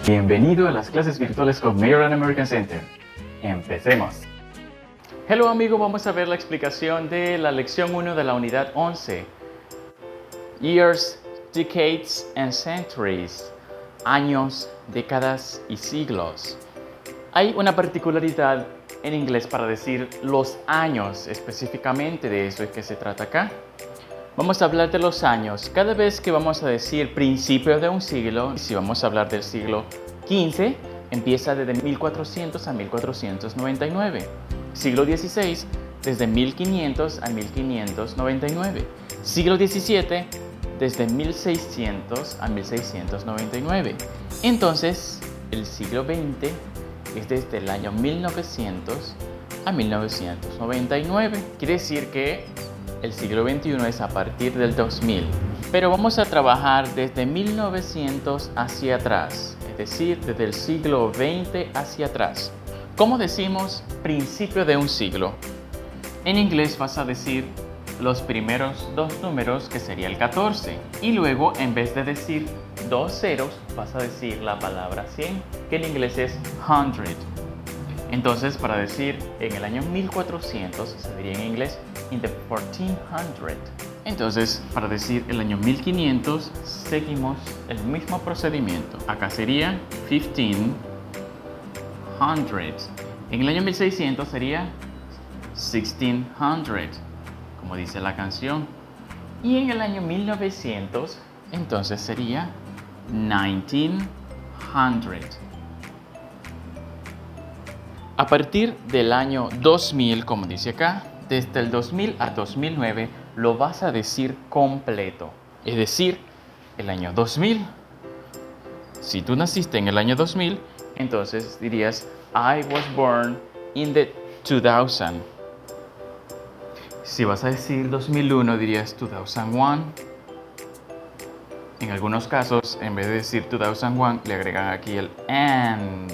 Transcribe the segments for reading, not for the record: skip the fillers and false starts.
Bienvenido a las clases virtuales con Maryland American Center. Empecemos. Hello amigo, vamos a ver la explicación de la lección 1 de la unidad 11. Years, Decades and Centuries. Años, décadas y siglos. Hay una particularidad en inglés para decir los años, específicamente de eso es que se trata acá. Vamos a hablar de los años. Cada vez que vamos a decir principio de un siglo, si vamos a hablar del siglo XV, empieza desde 1400 a 1499. Siglo XVI, desde 1500 a 1599. Siglo XVII, desde 1600 a 1699. Entonces, el siglo XX es desde el año 1900 a 1999. Quiere decir que el siglo XXI es a partir del 2000. Pero vamos a trabajar desde 1900 hacia atrás, es decir, desde el siglo XX hacia atrás. ¿Cómo decimos principio de un siglo? En inglés vas a decir los primeros dos números, que sería el 14. Y luego, en vez de decir dos ceros, vas a decir la palabra 100, que en inglés es 100. Entonces, para decir en el año 1400, se diría en inglés in the 1400. Entonces, para decir el año 1500, seguimos el mismo procedimiento. Acá sería 1500. En el año 1600 sería 1600, como dice la canción. Y en el año 1900, entonces sería 1900. A partir del año 2000, como dice acá, desde el 2000 a 2009 lo vas a decir completo. Es decir, el año 2000. Si tú naciste en el año 2000, entonces dirías I was born in the 2000. Si vas a decir 2001, dirías 2001. En algunos casos, en vez de decir 2001, le agregan aquí el and.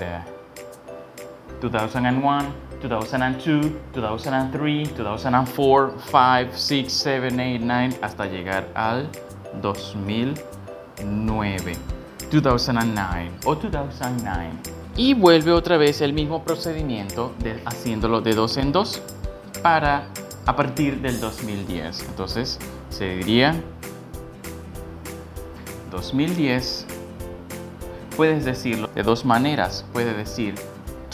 2001, 2002, 2003, 2004, 5, 6, 7, 8, 9, hasta llegar al 2009. 2009 o 2009. Y vuelve otra vez el mismo procedimiento haciéndolo de dos en dos para a partir del 2010. Entonces se diría 2010. Puedes decirlo de dos maneras. Puedes decir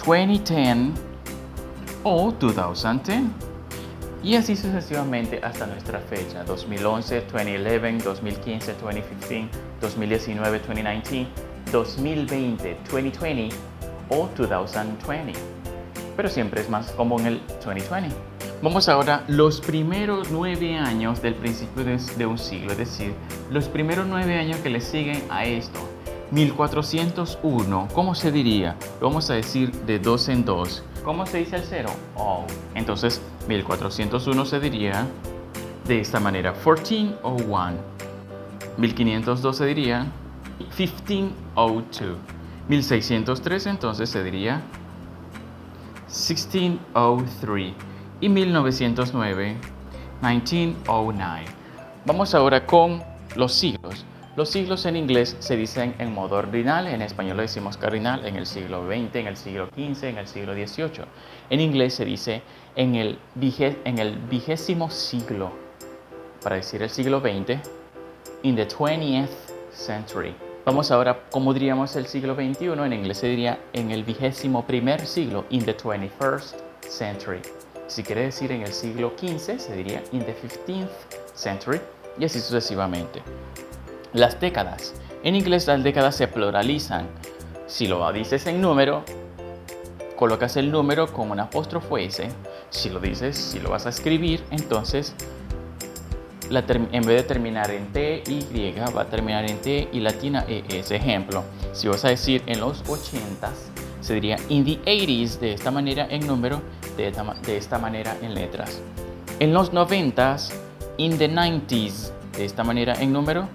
2010 o 2010 y así sucesivamente hasta nuestra fecha 2011, 2011, 2015, 2015, 2019, 2019, 2020, 2020 o 2020, pero siempre es más común el 2020. Vamos ahora los primeros 9 años del principio de un siglo, es decir, los primeros 9 años que le siguen a esto. 1401, ¿cómo se diría? Lo vamos a decir de dos en dos. ¿Cómo se dice el cero? Oh. Entonces, 1401 se diría de esta manera, 1401. 1502 se diría 1502. 1603 entonces se diría 1603. Y 1909, 1909. Vamos ahora con los siglos. Los siglos en inglés se dicen en modo ordinal, en español lo decimos cardinal, en el siglo XX, en el siglo XV, en el siglo XVIII. En inglés se dice en el 20º siglo, para decir el siglo XX, in the 20th century. Vamos ahora, ¿cómo diríamos el siglo XXI? En inglés se diría en el 21º siglo, in the 21st century. Si quiere decir en el siglo XV, se diría in the 15th century, y así sucesivamente. Las décadas. En inglés las décadas se pluralizan. Si lo dices en número, colocas el número con un apóstrofo S. Si lo vas a escribir, entonces en vez de terminar en T, Y, va a terminar en T y latina ES. Ejemplo, si vas a decir en los 80s, se diría in the 80s de esta manera en número, de esta manera en letras. En los 90s, in the 90s de esta manera en número.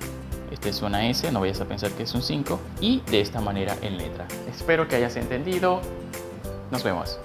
Este es una S, no vayas a pensar que es un 5. Y de esta manera en letra. Espero que hayas entendido. Nos vemos.